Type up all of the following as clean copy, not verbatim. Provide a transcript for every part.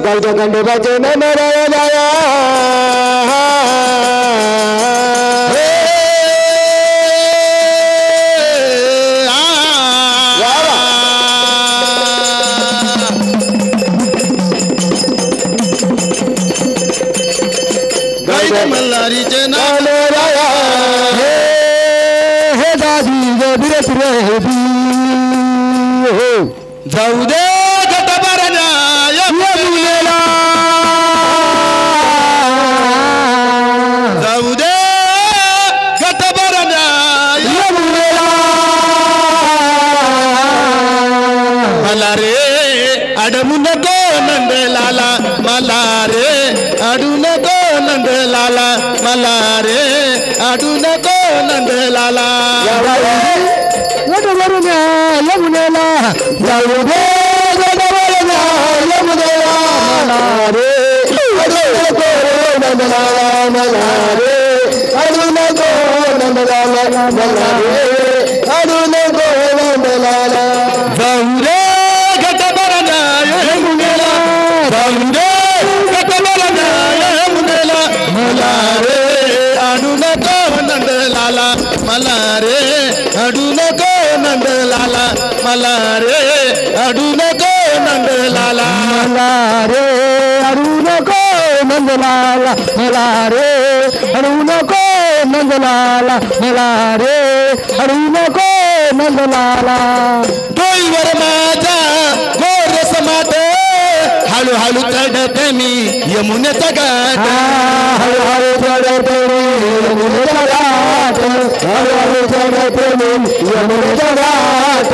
गावच्या खंडोबाचे नमराया जाया मल्हारीचे नाम राया हे दादी बिरत रे जाऊ दे गटभरण्या यमुनेला जाऊ दे गटभरण्या यमुनेला मला रे अडवू नको नंदलाला मला रे अडू नको नंदलाला मला रे अडू नको नंदलाला गटभरण्या यमुनेला जाऊ दे गटभरण्या यमुनेला मला रे अडू नको नंदलाला मला रे अडू नको नंदलाला मला रे अडू नको नंदलाला जाऊ दे गटभरण्या यमुनेला जाऊ दे गटभरण्या यमुनेला मला रे अडू नको नंदलाला मला रे अडू नको नंदलाला मला रे अडू नको नंदलाला मला रे अडू नको नंदलाला मला रे अडू नको नंदलाला मला रे अडू नको नंदलाला डोईवर माझा गोर समाट हळूहळू चढते मी यमुनेचा घाट हळूहळू चढते यमुनेचा घाट हळूहळू चढते यमुनेचा घाट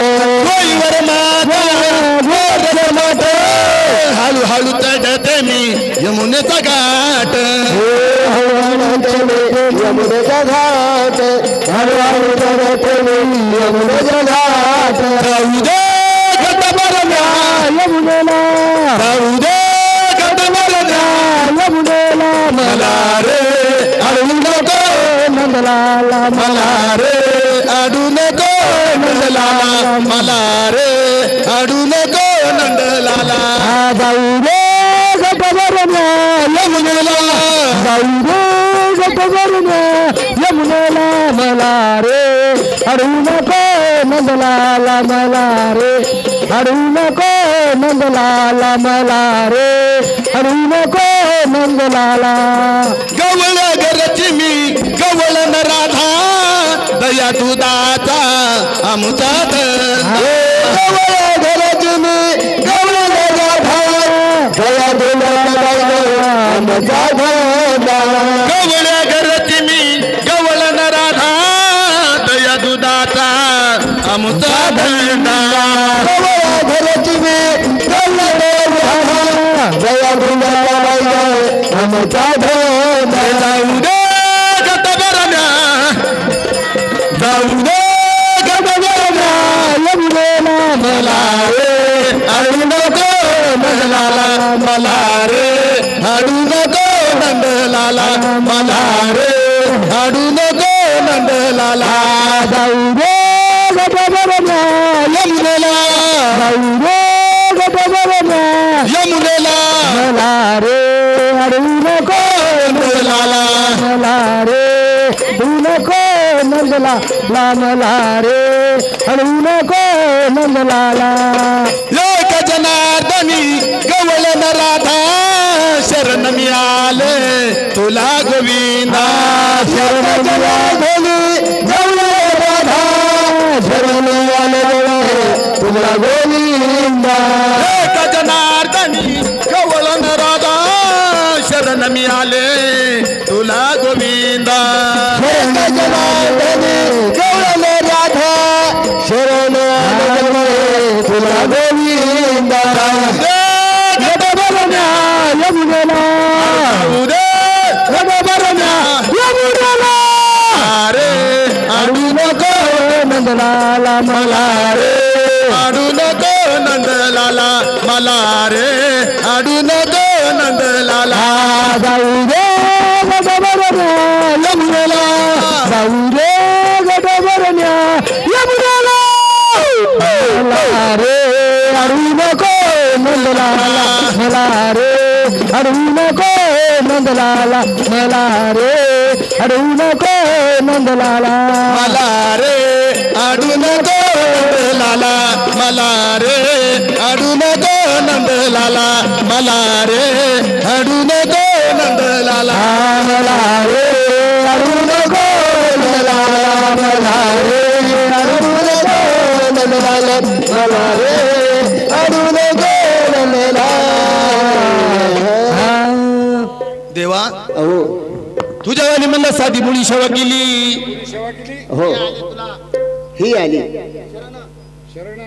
डोईवर माझा गोर समाट हळूहळू चढते मी यमुनेचा घाट हळूहळू चढते यमुनेचा घाट हळूहळू चढते यमुनेचा घाट जाऊ दे गटभरण्या यमुनेला जाऊ दे गटभरण्या यमुनेला मला रे अडू नको नंदलाला मला रे अडू नको नंदलाला मला रे अडू नको नंदलाला जाऊ दे गटभरण्या यमुनेला जाऊ दे गटभरण्या यमुनेला मला रे अडू नको नंदलाला मला रे अडू नको नंदलाला मला रे अडू नको नंदलाला गवळ गरची मी गवळ न राधा दया दुधाचा आमचा गवळ घरची मी गवळ राधा दया दुधाचा आमचा गवळ गरची मी गवळ न राधा दया दुधाचा आमचा धंदा घरची मी गवळ राधा दया दुधाचा आमचा जाऊ दे गटभरण्या जाऊ दे गटभरण्या यमुनेला मला रे अडू नको नंदलाला मला रे अडू नको नंदलाला मला रे अडू नको नंदलाला जाऊ दे गटभरण्या यमुनेला जाऊ दे गटभरण्या यमुनेला मला रे अडू नको नंदलाला मला रे अडू नको नंदला मला रे अडू नको नंदलाला लोक जनार्दनी गवळ न राधा शरण मिळाले तुला गोविंदा शरण मिळाले गवळ राधा शरण मिळाले तुला गोविंदा लोक जनार्दनी गवळ न राधा शरण मिळाले तुला गोविंदा शरण जनार्दनी गवळ राधा शरण तुला गोविंदा गटभरण्या यमुनेला गटभरण्या यमुनेला रे अडू नको नंदलाला मला रे अडू नको नंदलाला मला रे अडू नको नंदलाला जाऊ दे गटभरण्या यमुनेला जाऊ दे गटभरण्या यमुनेला मला रे अडू नको नंदलाला मला रे अडवू नको नंदलाला मला रे अडवू नको नंदलाला मला रे अडू नको नंदलाला मला रे अडू नको नंदलाला मला रे अडू नको नंदलाला मला रे अडवू नको नंदलाला मला रे अडवू नको नंदलाला मला रे अडवू नको नंदलाला देवा हो तुझ्या वाली म्हणलं साधी मुळी सेवा केली हो ही आली शरण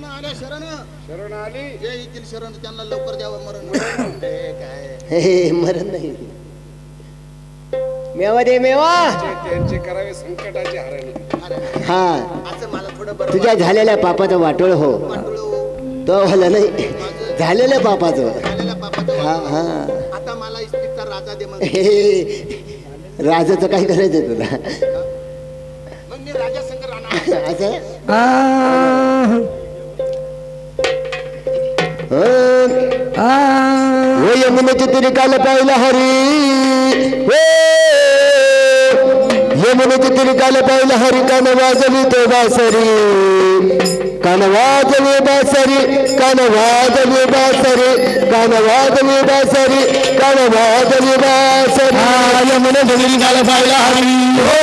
आले शरण आली जे येतील शरण त्यांना लवकर द्यावं मरण काय हे मरण नाही मेवा दे मेवा त्यांचे करावे संकटाचे हरण हा असं मला थोडं बरं तुझ्या झालेल्या पापाचं वाटोळ हो तो झालं नाही झालेल्या पापाचं झालेल्या पापाचं हा हा आता मला इस्पितचा राजा दे मग हे राजाचं काय करायचं तुला मग मी राजा संग राहणार असं हो यमुनेची तिरी काल पाहिला हरी हो यमुनेची तिरी काल पाहिला हरी कान वाजली तो बासरी कान वाजली बासरी कान वाजली बासरी कान वाजली बासरी कान वाजली बासरी यमुनेची तिरी काल पाहिला हरी हो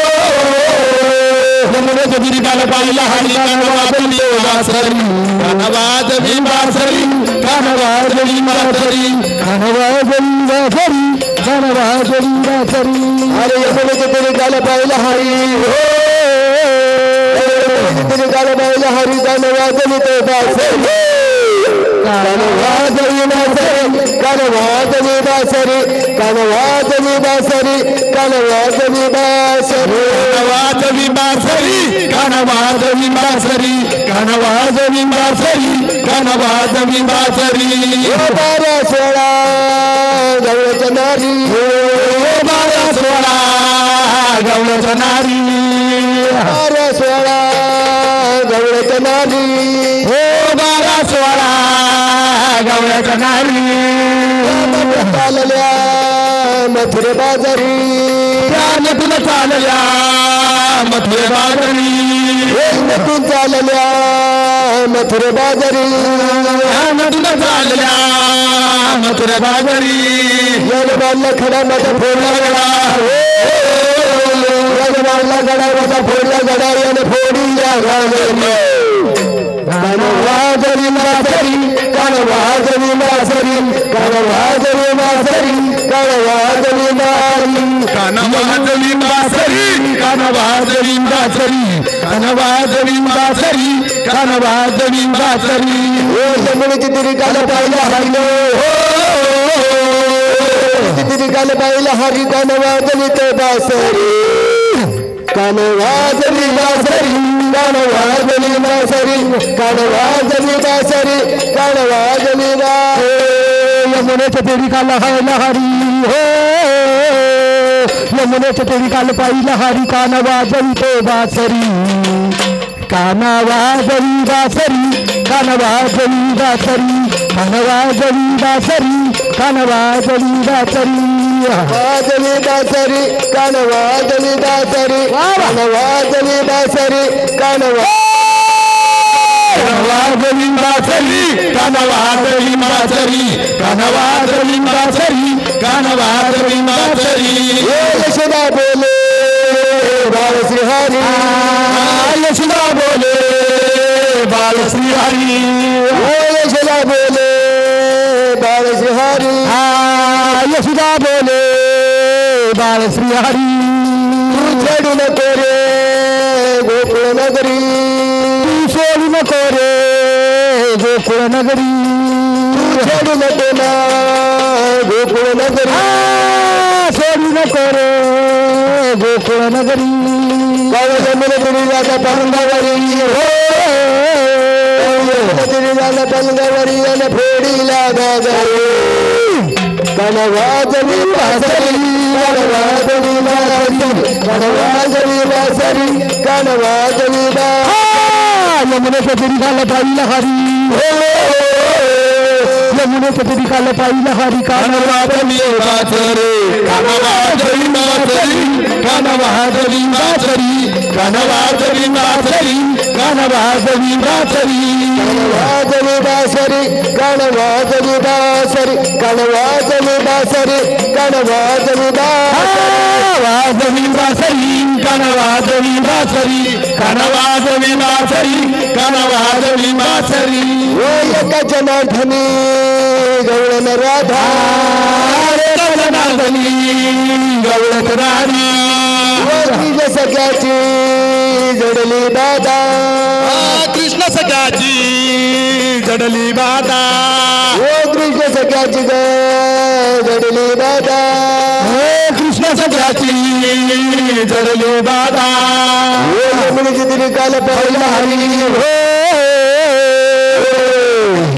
यमुनेची तिरी काल पाहिला हरी कान वाजली तो बासरी कान वाजली बासरी कान वाजली बासरी कान वाजली बासरी कान वाजली बासरी अरे यमुनेची तिरी काल पाहिला हरी हो तिरी काल पाहिला हरी कान वाजली तो बासरी कान वाजली बासरी कान वाजली बासरी कान वाजली बासरी कान वाजली बासरी वाजली बासरी कान वाजली बासरी कान वाजली बासरी कान वाजली बासरी बारा सोळा गवळच्या नारी बारा सोळा गवळच्या नारी बारा सोळा गवळच्या नारी हो बारा सोळा गवळच्या नारी चालल्या मथुरे बाजारी तुला चालल्या मथुरे बाजारी तू चालल्या मथुरे बाजारी तुला चालल्या मथुरे बाजारी बांधला खडा माझा फोडला गडा बांधला गडा माझा फोडला गडा याने फोडी कान वाजरी मासरी कान वाजरी मासरी कान वाजरी मासरी कान वाजरी मारी कान वाजली बासरी कान वाजरी मासरी कान वाजरी मासरी कान वाजरी मासरी ओ यमुनेची तिरी काल पाहिला हरिलो तिरी काल पाहिला हरी कान वाजली तो बासरी कान वाजली बासरी कान वाजली बासरी कान वाजली बासरी कान वाजली यमुनेच्या तिरी काल हायला हरी हो यमुनेच्या तिरी काल पाहिला हरी कान वाजली तो बासरी कान वाजली बासरी कान वाजली बासरी कान वाजली बासरी कान वाजली बासरी वाजली बासरी कान वाजली बासरी कान वाजली बासरी कान वाजली बासरी कान वाजली बासरी कान वाजली बासरी कान वाजली बासरी यशोदा बोले बाल श्री हरी यशोदा बोले बाल श्री हरी यशोदा बोले बाल श्री हरी यशोदा बोले बाल श्री हरी तू छेडू नको रे गोकुळ नगरी तू सोडू नको रे गोकुळ नगरी तू छेडू नको ना गोकुळ नगरी सोडू नको रे गोकुळ नगरी यमुने तिरी जाता पंगावरी हो तिरी जाता पंगावरी आणि फोडीला गागरी कान वाजली बासरी कान वाजली बासरी कान वाजली बासरी कान वाजली यमुनेच्या तिरी काल पाहिला हरी यमुनेच्या तरी काल पाहिलं हरी कान वाजवी बासरी कान वाजवी बासरी कान वाजवी बासरी कान वाजवी बासरी कान वाजवी बासरी वाजवी बासरी कान वाजवी बासरी कान वाजवी बासरी कान वाजवी वाजवी बासरी कान वाजवी बासरी कान वाजवी बासरी कान वाजवी बासरी ओ एका जनार्दनी गवळण राधा एका जनार्दनी गवळण राणी कृष्ण सख्याची जडली दादा कृष्ण सख्याची जडली बाधा ओ कृष्ण सख्याची जडली दादा हे कृष्ण सख्याची जडली दादा ओ यमुनेची तरी काल पाहिला हरी हो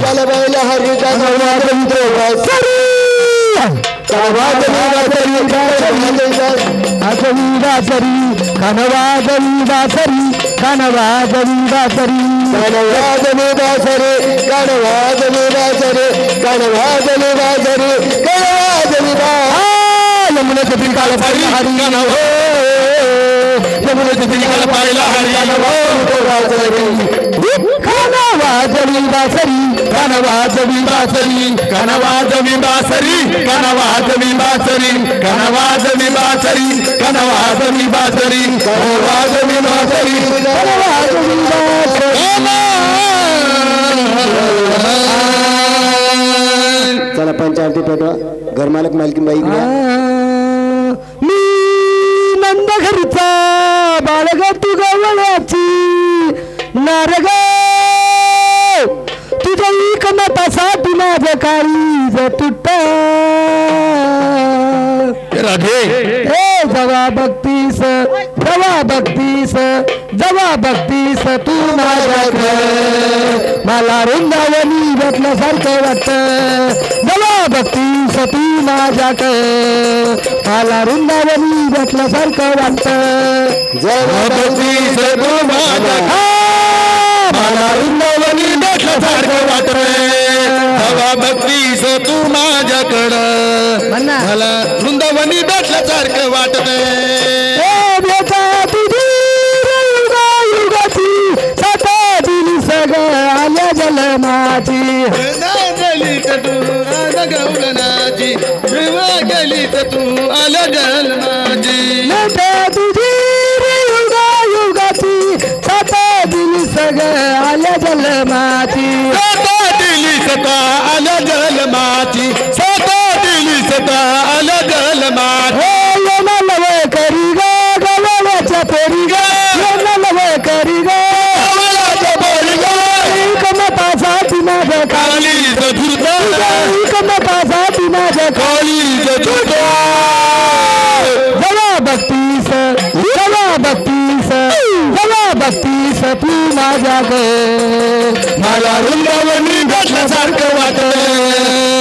काल पाहिला हरी काल वाजवी बासरी वाजवी बासरी कान वाजवी बासरी कान वाजवी बासरी कान वाजवी बासरी कान वाजवी बासरी कान वाजवी बासरी कान वाजवी यमुनेच्या तरी काल पाहिला हरी कान हो यमुनेच्या तरी काल पाहिला हरी कान हो कान वाजवी बासरी कान वाजवी बासरी कान वाजवी बासरी कान वाजवी बासरी कान वाजवी बासरी कान वाजवी बासरी कान वाजवी बासरी कान वाजवी बासरी चला पंचायती पेटवा घरमालक मालकीन बाई मी नंद घरचा बाळग तू गवळ्याची नारग तुझ्या एकमतासाठी माझं काळीज तुट राधे हे जवा बघतीस जवा बघतीस तू माझ्याकडे मला वृंदावनी भेटल्यासारखं वाटतं जवा बघतीस तू माझ्याकडे मला वृंदावनी भेटल्यासारखं वाटतं जवा बघतीस तू माझ्याकडे मला वृंदावनी भेटल्यासारखं वाटतं हवा बघतीस तू माझ्याकडं मला वृंदावनी भेटल्यासारखं वाटत युगाची सता दिली सगळं आल्या जलमाची गलीत तू आला गवळणाची गलीत तू आला जन्माची तुझी युगाची सता दिली सगळं आल्या जलमाची सता आल्या जलमाची सता दिली सता आल्या जलमाची लवे करी ग गवळ्याच्या पोरी ग लवे करी ग गवळ्याच्या पोरी ग एकमतासाठी माझं काळीज धुरत एकमतासाठी माझं काळीज धुरत जवा बघतीस तू माझ्याकडे मला वृंदावनी भेटल्यासारखं वाटत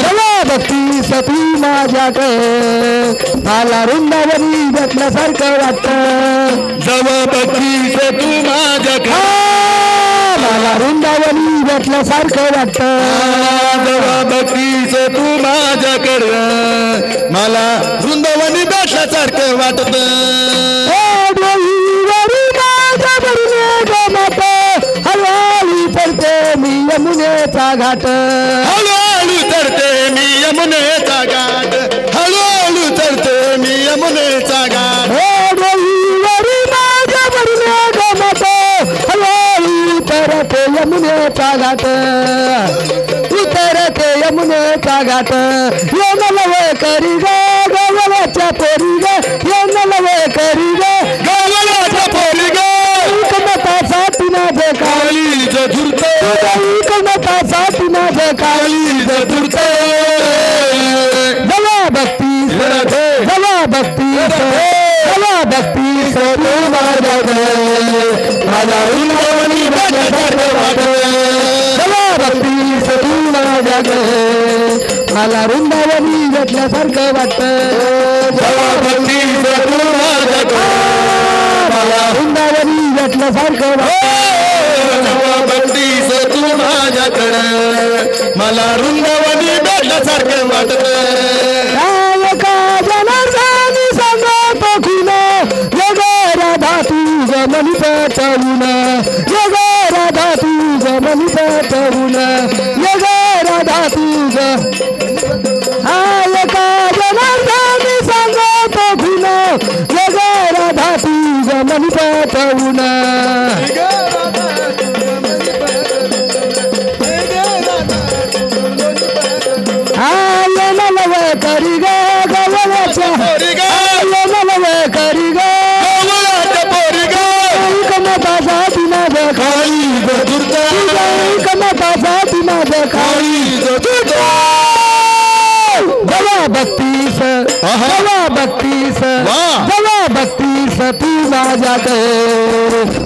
जवा बघतीस तू माझ्याकडे मला वृंदावनी भेटल्यासारखं वाटतं जवा बघतीस तू माझ्याकडे मला वृंदावनी भेटल्यासारखं वाटतं जवा बघतीस तू माझ्याकडं मला वृंदावनी भेटल्यासारखं वाटत हळूहळू चढते मी यमुनेचा घाट हळूहळू चढते मी यमुनेचा घाट हळूहळू चढते मी यमुनेचा घाट माझ्या बरणे गमत हळूहळू उतरते यमुनेचा घाट उतरते यमुनेचा घाट येन लवे करी ग गवळ्याच्या पोरी ग येन लवे करी ग गवळ्याच्या पोरी ग एकमतासाठी माझं काळीज धुरत एकमतासाठी माझं काळीज धुरत जवा बघतीस तू माझ्याकडे मला वृंदावनी भेटल्यासारखं वाटत जवा बघतीस तू माझ्याकडे मला वृंदावनी भेटल्यासारखं वाटतं जवा बघतीस तू माझ्याकडे मला वृंदावनी भेटल्यासारखं वाटतं जवा बघतीस तू माझ्याकडं मला वृंदावनी भेटल्यासारखे वाटत एका जनार्दनी सांगतो खुन जग राधा तुझ मनी पेटवून जग राधा तुझ मनी पेटवून जग राधा तुझ एका जनार्दनी सांगतो खुन जग राधा तुझ मनी पेटवून करी ग गवळ्याच्या नलवे करी ग कमताचा दिना खाली कमताचा दिना खाली जवा बत्तीस जवा बत्तीस तू माझ्याकडे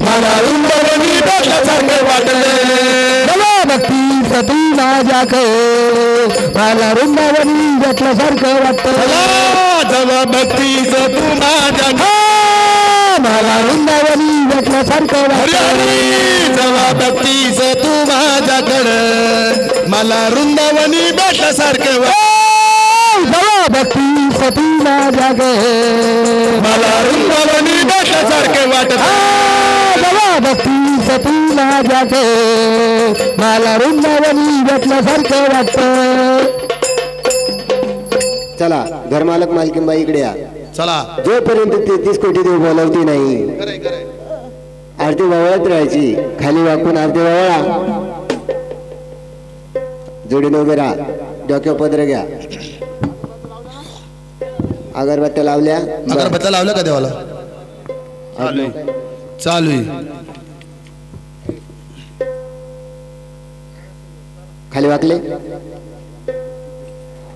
मला रुंदवणी भेटल्यासारखे वाटले जवा बत्तीस तू माझ्याकडे मला रुंदवणी भेटल्यासारखं वाटतं जवा बत्तीस तू माझ्या मला रुंदवणी भेटल्यासारखं वाटतं जवा बत्तीस तू माझ्याकडे मला रुंदावणी भेटल्यासारखे जवा बत्तीस तू माझ्याकडे मला रुंदावणी भेटल्यासारखे वाटत जवा बत्तीस तू माझ्याकडे मला रुंदावणी भेटल्यासारखं वाटतं चला घरमालक मालकीनबाई इकडे या चला जोपर्यंत 33 कोटी देव बोलवती नाही आरती वळत राहायची खाली वाकून आरती वळा जोडीने उभे राहा डोक्यावर पदर घ्या अगरबत्त्या लावल्या अगरबत्त्या लावल्या का देवाला चालू खाली वाकले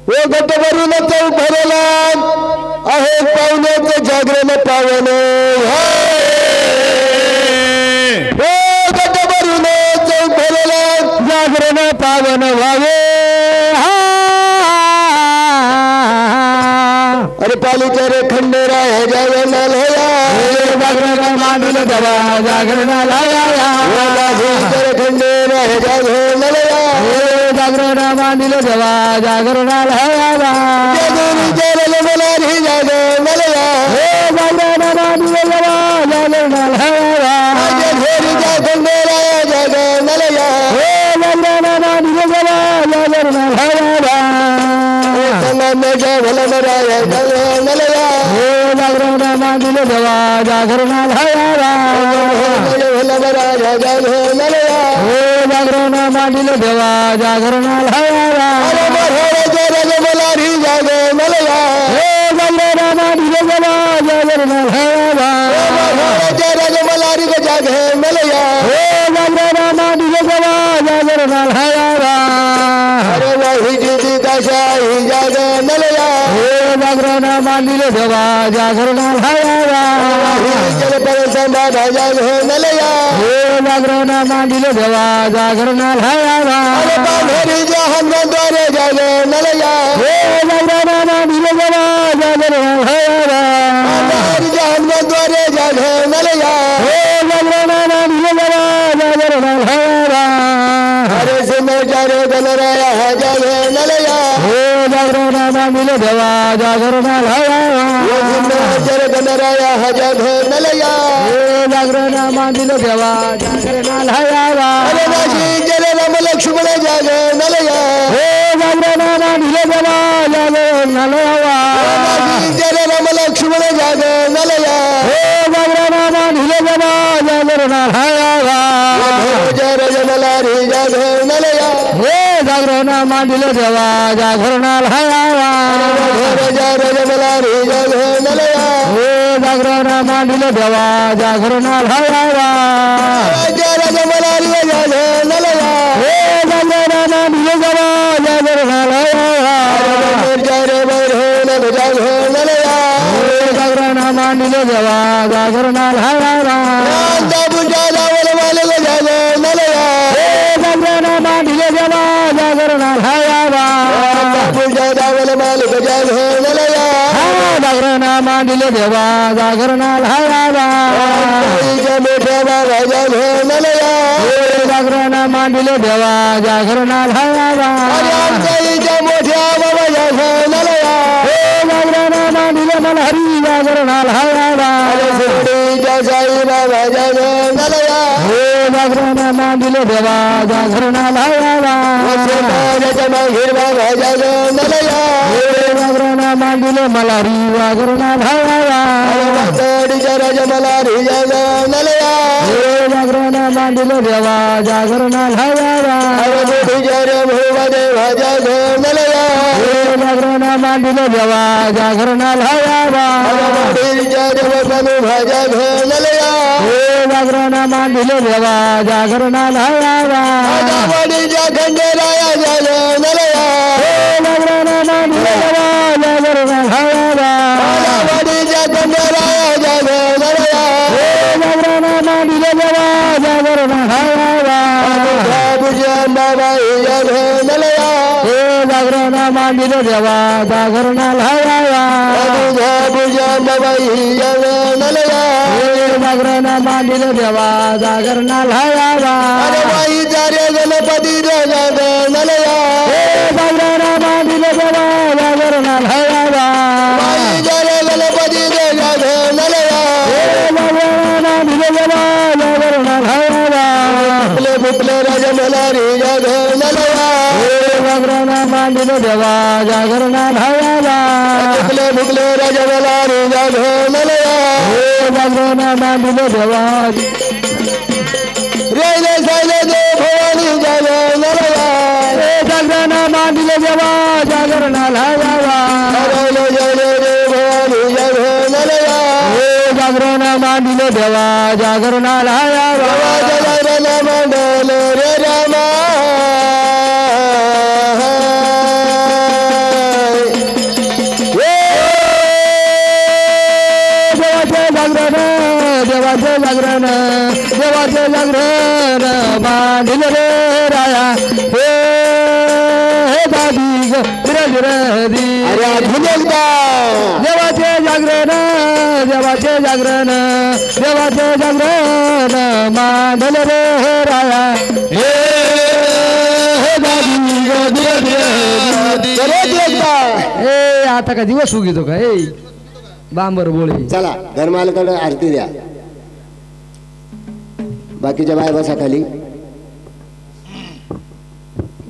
ओ गट भरून चौक भरला आहे पाहुण्याचं जागरण पावन ओ गट भरून चौक भरला जागरण पावन व्हावे अरे पालीच्या रे खंडेरा हे जागरणाला जागरण मांडून दवा जागरणाला खंडेरा हे जागरणाला जागरण मांडील देवा जागरणाला जागरण मला रे जागरणाला जागरण मांडील देवा जागरणाला खंडेरा जागरणाला जागरण मांडील देवा जागरणाला जागरण मांडील देवा जागरणाला जागरण मांडील देवा जागरणाला मलारी जागरणाला जागरण मांडील देवा जागरणाला मलारी जागरणाला जागरण मांडील देवा जागरणाला अरे वाही जी कशा ही जागरणाला जागरण मांडील देवा जागरणाला जागरण मांडील देवा जागरणाला हनुमानद्वारे जागरणाला जागरण मांडील देवा जागरणाला हनुमानद्वारे जागरणाला जागरण मांडील देवा जागरणाला हरे सिंहाचार्य गणराया जागरणाला जागरण मांडील देवा जागरणाला गणराया जागरणाला जागरण मांडील देवा जागरणाला जय राम लक्ष्मण जागरणाला जागरण मांडील देवा जागरणाला जय राम लक्ष्मण जागरणाला जागरण मांडील देवा जागरणाला जय रजमलारी जागरणाला जागरण मांडील देवा जागरणाला जय रजमलारी जागरणाला जागरण मांडील देवा जागरणाला जय रजमलारी जागरणाला जागरण मांडील देवा जागरणाला जागरण मांडील देवा जागरणाला जागरण मांडील देवा जागरणाला जागरण मांडील देवा जागरणाला मोठ्या बाबा जागरणाला जागरण मांडील देवा जागरणाला मोठ्या घनलया जागरण मांडिले मल्हारी जागरणाला हवा शिर्डीच्या साईबाबाच्या घनलया जागरण मांडिले देवा जागरणाला हवा वसुमानाच्या माहीर बाबाच्या घनलया जागरण मांडिले मल्हारी जागरणाला हवा वातडीच्या राजा मल्हारीच्या घनलया जागरण मांडिले देवा जागरणाला हवा देवाच्या घनलया जागरण मांडिले देवा जागरणाला हवा भाज्या घनलया जागरण मांडिले देवा जागरणाला हवा वाडीच्या खंडेराया घनलया जागरण मांडिले देवा जागरणाला हवा वाडीच्या खंडेराया घनलया जागरण मांडिले देवा जागरणाला हवा बाबाई घनलया जागरण मांडिले देवा जागरणाला हवा बाबाई घनलया जागरण मांडिले देवा जागरणाला हवा बाईचा रे गणपती घनलया जागरण मांडिले देवा जागरणाला हवा बाईचा रे गणपती घनलया मांडिले देवा जागरणाला हवा फुटले राजा मल्हारी घनलया जागरण मांडिले देवा जागरणाला हवा फुटले राजा मल्हारी घनलया जागरण मांडिले देवा रे सायले देव भवानी घनलया जागरण मांडिले देवा जागरणाला हवा जागरण मांडिले देवा जागरणाला हवा मंडल रे रामा देवाचे जागरण देवाचे जागरण मांडिले रे राया हे दादी विरदी देवाचे जागरण देवाचे जागरण देवाचे जागरण मांडले रे राया हे दादी हे आता का दिवस उगीतो का हे बांबर बोळे चला घरमालकडे आरती द्या बाकीच्या बाय बसा खाली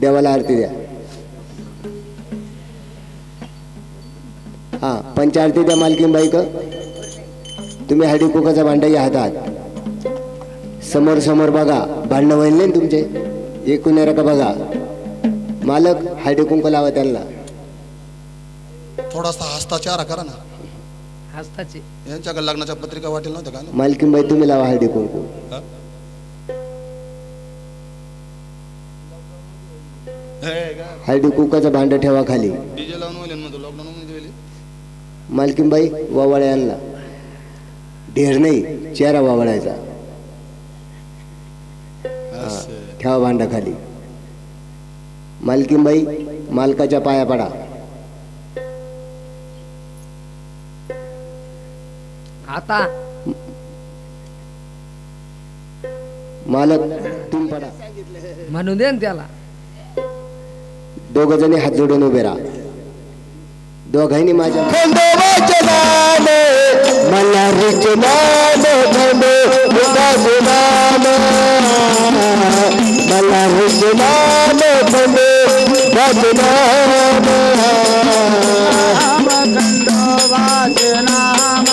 देवाला आरती द्या हा पंचारती द्या मालकीन बाई का तुम्ही हळदी कुकाचा भांडा या हातात समोर समोर बघा भांडणं वळले ना तुमचे एकूण का बघा मालक हळदी कुंक लावा त्यांना थोडासा हस्ताचार करा ना हस्ताचे यांच्याकडे लग्नाच्या पत्रिका वाटेल नव्हतं का ना? मालकीन बाई तुम्ही लावा हळदी कुंकू हा? हे का? हळदी कुकाचा भांड ठेवा खाली डीजे लावून होईल ना लॉकडाऊन मध्ये होईल. मालकीनबाई वावळ्या आणला ढेर नाही चेहरा वावळायचा असं. ठेवा भांडा खाली मालकीनबाई मालकाच्या पाया पडा आता मालक तुम्ही पडा म्हणून दे ना त्याला दोघ जणी हात जोडून उभे राहा दोघांनी माझ्या खंडोबाचे नाम मल्हारीचे नाम खंडोबाचे नाम मल्हारीचे नाम खंडोबाचे नाम खंडोबाचे नाम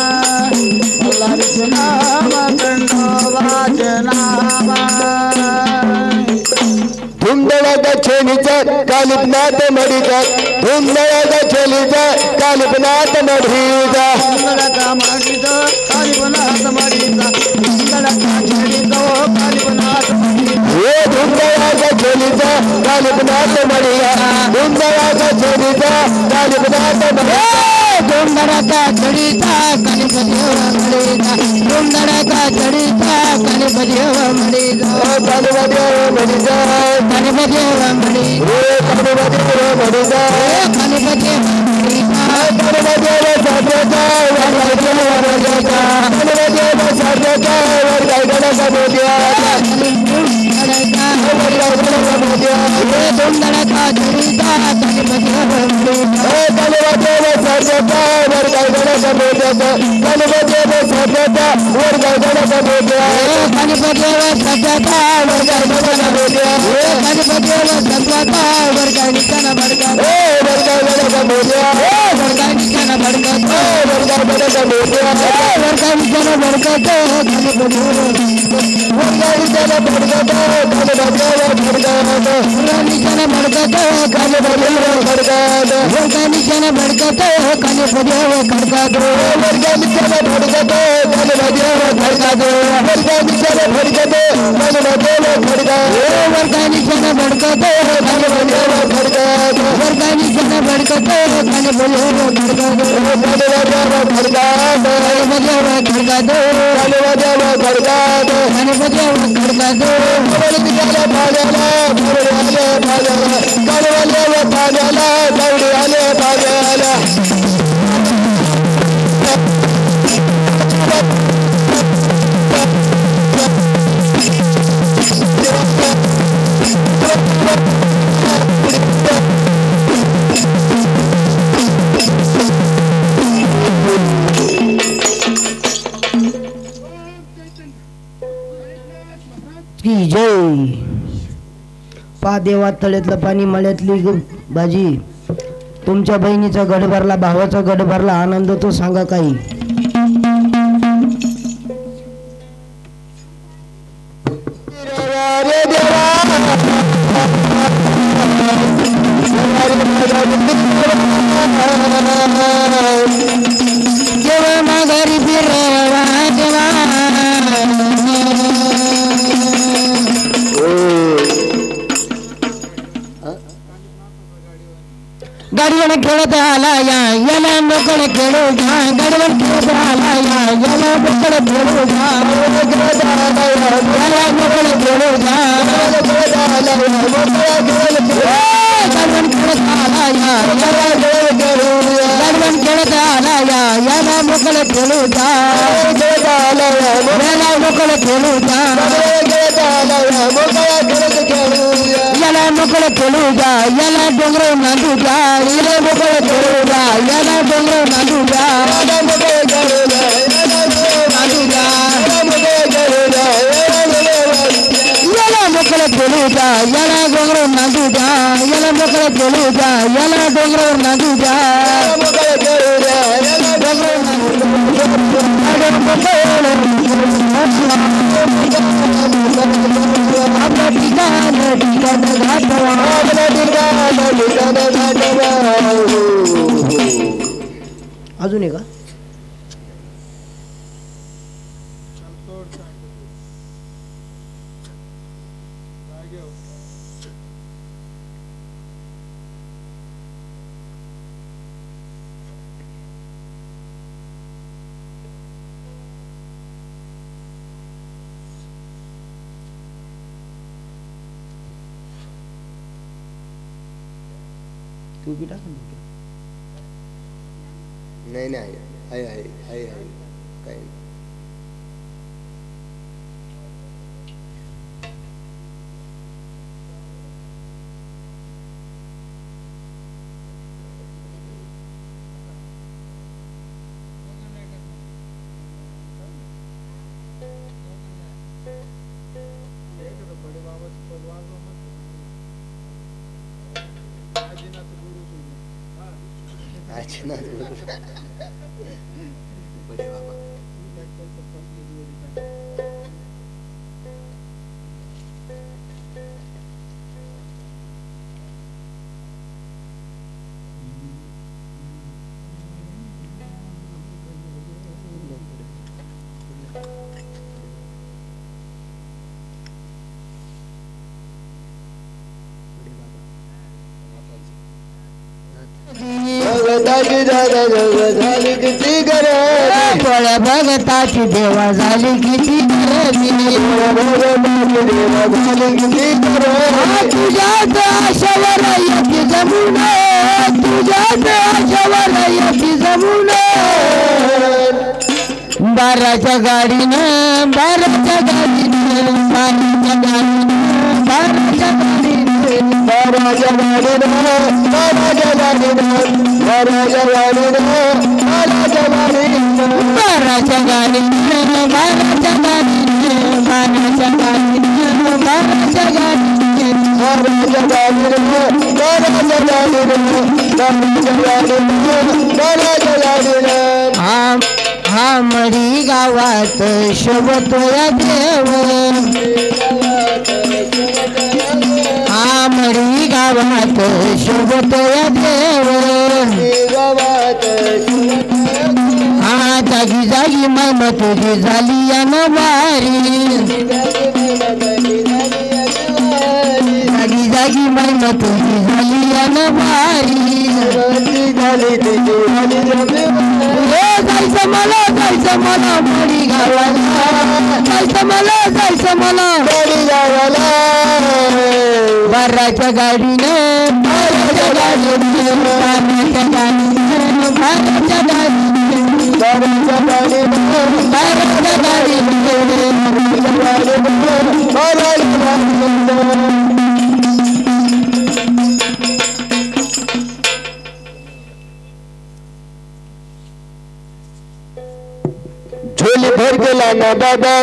मल्हारीचे नाम खंडोबाचे नाम धुमदळाचा छेलीचा कालिपनाथ मडीचा धुमदळाचा छेलीचा कालिपनाथ मडीचा सुंदरका माडीचा कालिपनाथ माडीचा सुंदरका छेडीचा कालिपनाथ हे धुमदळाचा छेलीचा कालिपनाथ मडीचा धुमदळाचा छेलीचा कालिपनाथ मडीचा धुमधडाका चढीचा कालिपदेव म्हणीचा धुमधडाका चढीचा कालिपदेव म्हणीचा कालिपदेव मडीचा कालिपदेव म्हणी कालिपदेव मडीचा कालिपदेव म्हणीचा कालिपदेव साधेचा कालिपदेव साधेचा बजा धुमधड़का जड़ीदा गणपति सजता वर्गा गणक बजा गणपति सजता वर्गा गणक बजा गणपति सजता वर्गा गणक बजा गणपति सजता वर्गा निशान बड़का वर्गा गणक बजा वर्गा निशान बड़का वर्गा गणक बजा वर्गा निशान बड़का गणपति वर्गा निशान बड़का गणपति वर्गा निशान बड़का गणपति वर्गा वर्गा निशान बड़का गणपति वर्गा वर्गा निशान बड़का गणपति वर्गा वर्गा निशान बड़का गणपति वर्गा वर्गा निशान बड़का गणपति वर्गा वर्गा निशान बड़का गणपति पा देवा तळ्यातलं पाणी मळ्यातली भाजी तुमच्या बहिणीचा गड भरला भावाचा गड भरला आनंद तो सांगा काही जेव्हा माघारी फिरवा देवा गाडीवर खेळत आला याला मोकळ खेळू जा गाडीवर खेळत आला याला मोकळ खेळू जा याला मोकळ खेळू जा गाडीवर खेळत आला गाडीवर खेळत आला याला मोकळ खेळू जा याला मोकळ खेळू जा याला मोकळ खेळू जा याला डोंगर नांदू जा याला मोकळ खेळू जा याला डोंगर नांदू जा नांदू जा याला मोकळ खेळू जा याला डोंगर नांदू जा याला मोकळ खेळू जा याला डोंगर नांदू जा अजून आहे का तू बी टाक नाही नाही आहे आहे आहे आहे काही अच्छा बड़े बाबा भगताची देवा झाली किती तुझ्याच आशावर येते जमून तुझ्याच आशावर येते जमून बाराच्या गाडीनं बाराच्या गाडीनं बाराच्या गाडीनं बाराच्या गाडीनं महाराजा वाली महाराजा वाली महाराजा वाली महाराजा वाली महाराजा वाली महाराजा वाली महाराजा वाली महाराजा वाली आमडी गावात शोभतोया देव आमडी गावात शोभतोया देव हा जागी जागी महिमा तुझी झाली या नवारी जागी जागी महिमा तुझी झाली या नवारी जायचं मला मडी गावाला जायचं मला मडी गावाला बाराच्या गाडीनं बाराच्या गाडीनं बाराच्या गाडीनं बाराच्या गाडीनं बाराच्या गाडीनं बाराच्या गाडीनं झोली भर गेला ना बाबा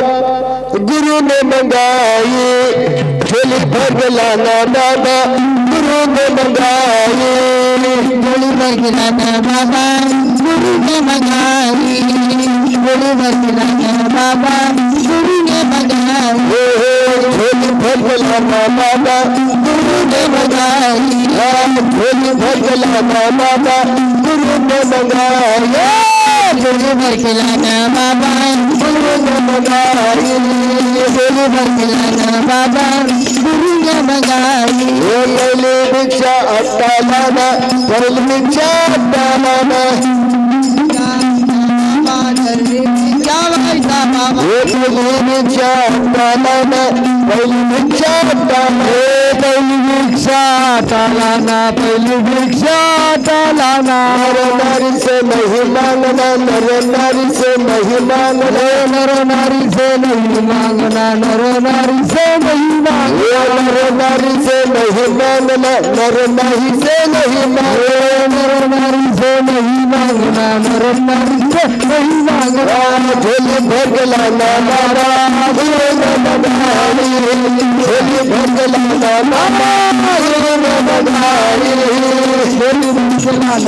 गुरु ने मंगाई झोली भर गेला ना बाबा गुरु ने मंगाई झोली भर गेला ना बाबा गुरु ने मंगाई झोली भर गेला ना बाबा गुरु ने मंगाई झोली भर गेला ना बाबा गुरु ने मंगाई झोली भर गेला ना बाबा गुरु ने मंगाई झोली भर के लाना बाबा गुरु ने मंगाई झोली भर के लाना बाबा गुरु ने मंगाई पहले भिक्षा अट्टा लाना पहले भिक्षा अट्टा लाना पहली भिक्षा अट्टा लाना पहली भिक्षा अट्टा लाना पहली भिक्षा अट्टा लाना नर नारी से नहीं मांगना नर नारी से नहीं मांगना नर नारी से नहीं मांगना नर नारी से नहीं मांगना नर नारी से नहीं मांगना नर नारी से नहीं मांगना नर नारी से नहीं मांगना नर नारी से नहीं मांगना झोली भर गेला ना बाबा गुरु ने मंगाई झोली भर गेला ना बाबा गुरु ने मंगाई झोली भर गेला ना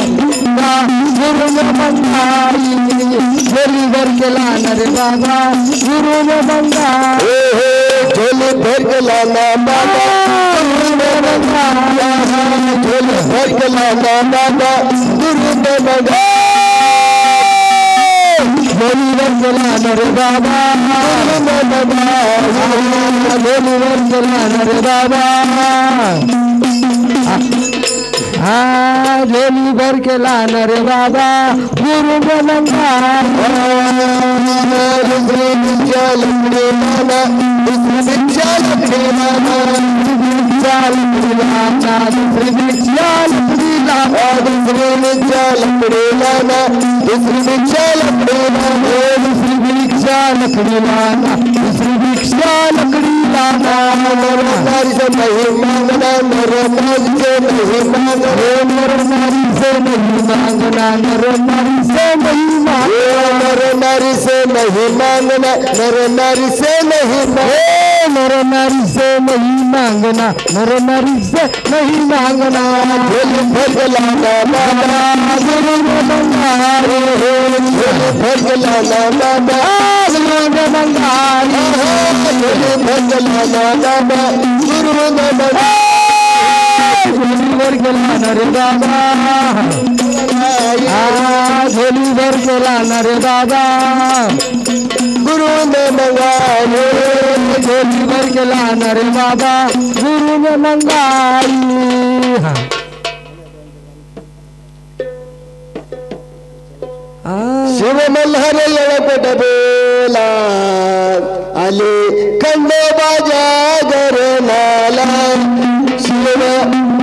गुरु ने मंगाई झोली भर गेला ना रे बाबा गुरु ने मंगाई झोली भर गेला ना बाबा गुरु ने मंगाई झोली भर गेला ना बाबा गुरु ने मंगाई झोली भर गेला ना रे बाबा गुरु ने मंगाई झोली भर गेला ना रे बाबा झोली भर के लाना रे बाबा गुरु ने मंगाई दूसरी भिक्षा लकड़ी लाना दूसरी भिक्षा लकड़ी लाना दूसरी भिक्षा लकड़ी लाना दूसरी भिक्षा लकड़ी लाना दूसरी भिक्षा लकड़ी लाना दूसरी भिक्षा लकड़ी लाना दूसरी भिक्षा लकड़ी लाना नर नारी से नहीं मांगना नर नारी से नहीं मांगना नर नारी से नहीं मांगना नर नारी से नहीं मांगना नर नारी से नहीं मांगना नर नारी से नहीं मांगना नर नारी से नहीं मांगना नर नारी से नहीं मांगना झोली भर गेला ना बाबा गुरु ने मंगाई झोली भर गेला ना बाबा गुरु ने मंगाई झोली भर गेला ना बाबा गुरु ने मंगाई झोली भर गेला ना रे बाबा झोली भर गेला ना रे बाबा गुरु ने मंगाई झोली भर गेला ना रे बाबा गुरु ने मंगाई शिव मल्हार लळपट बोला आले खंडोबा जागर नाला शिव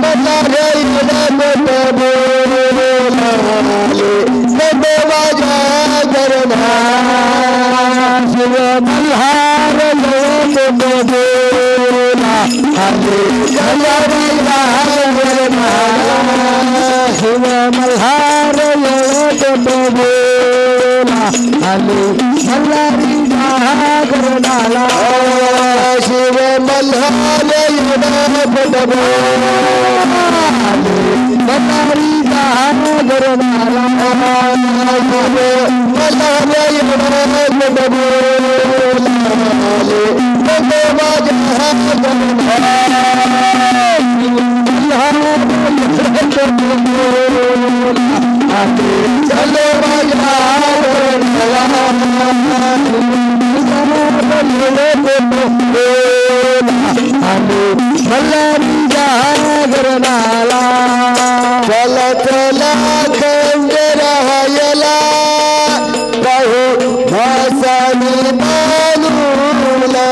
मल्हार लळपट बोला आले खंडोबा जागर नाला शिव मल्हार लळपट बोला आले मल्हारी जागरणाला शिव मल्हार येतो बोला आले मल्हारी जागरणाला शिव मल्हार येतो बोला आले मल्हारी जागरणाला शिव मल्हार येतो मल्हारी जागरणाला चला चला खंड राहायला पाहू भासानी बालूला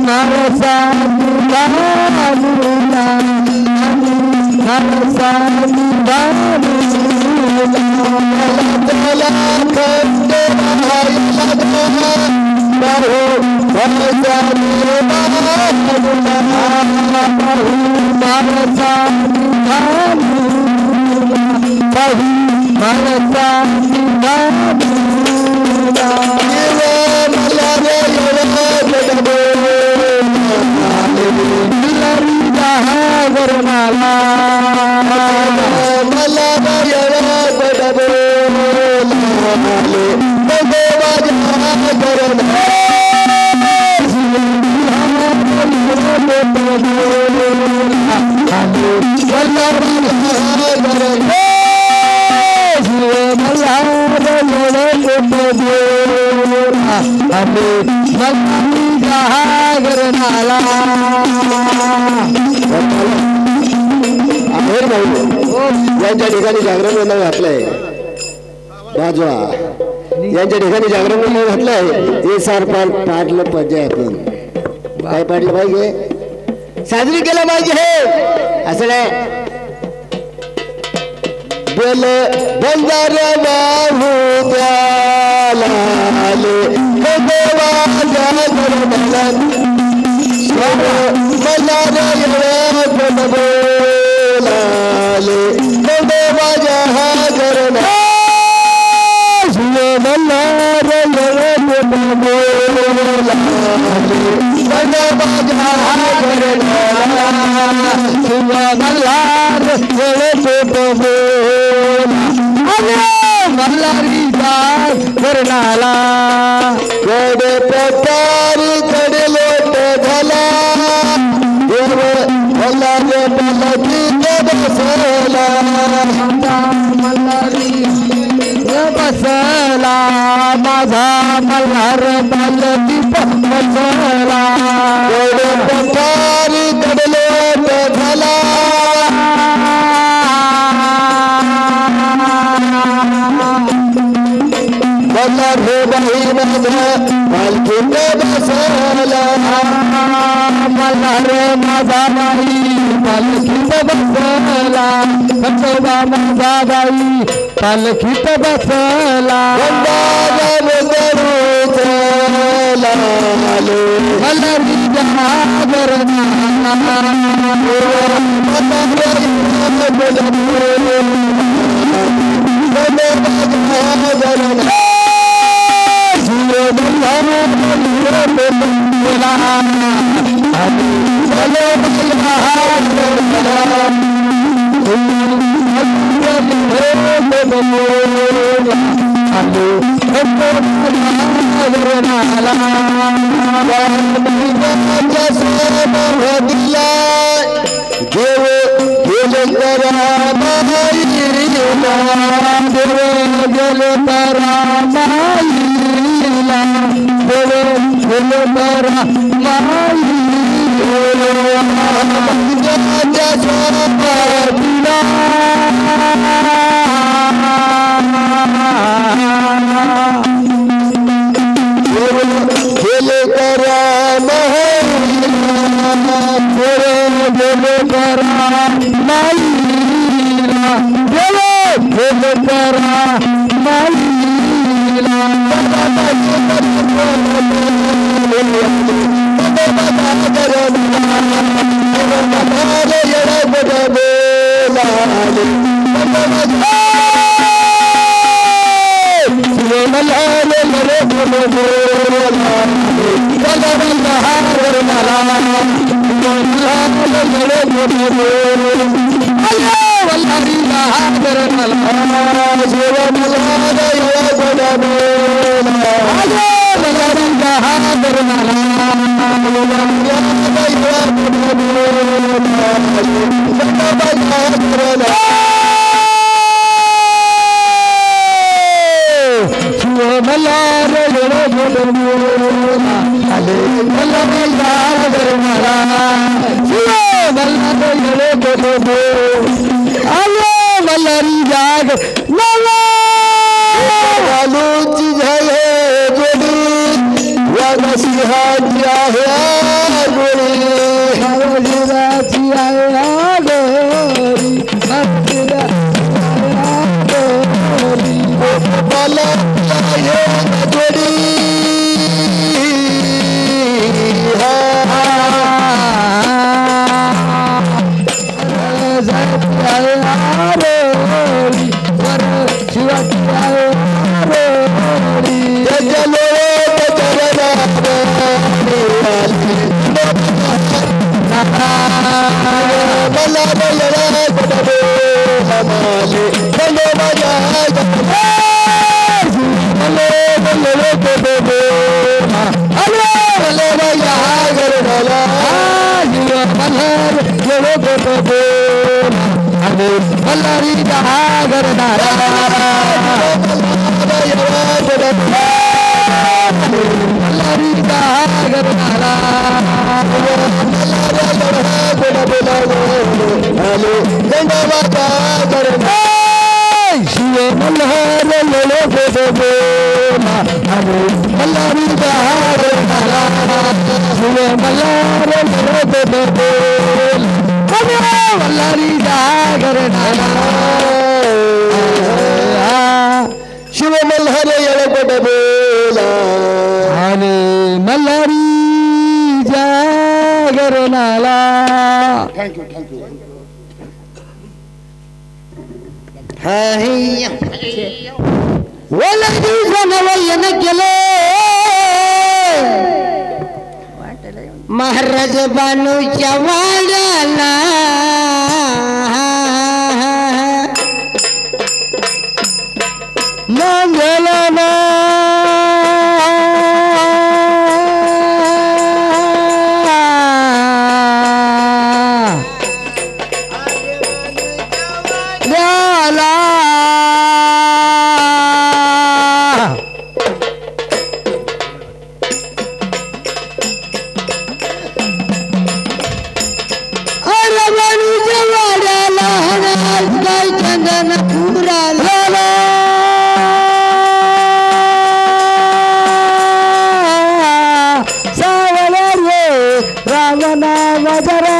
नरसानी बालूला नरसानी बालूला चला खंड राहायला पाहू भासानी बालूला पाहू नरसानी बालूला मल्हारी जागरणाला यांच्या ठिकाणी जागरण गोंधळ घातलंय बाजवा यांच्या ठिकाणी जागरण गोंधळ घातलंय हे सार पाडलं पाहिजे आपण काय पाडलं पाहिजे साजरी केलं पाहिजे हे असं नाही बोल बंदार बाहू द्याला देवा मल्हारी जागरणाला कडे प्रतारी कडे लोट झाला देव मल्हारी पलकी बसला मल्हारी बसला माझा मल्हार पलकी बसला कडे प्रतारी कडे लोट झाला मल्हार बाई माझा पालखीत बसला मल्हार माझा बाई पालखीत बसला खंडोबा माझा बाई पालखीत बसला मल्हारी जागरणाला महाराज बानूच्या वाड्याला मंगलना रावणा वजरा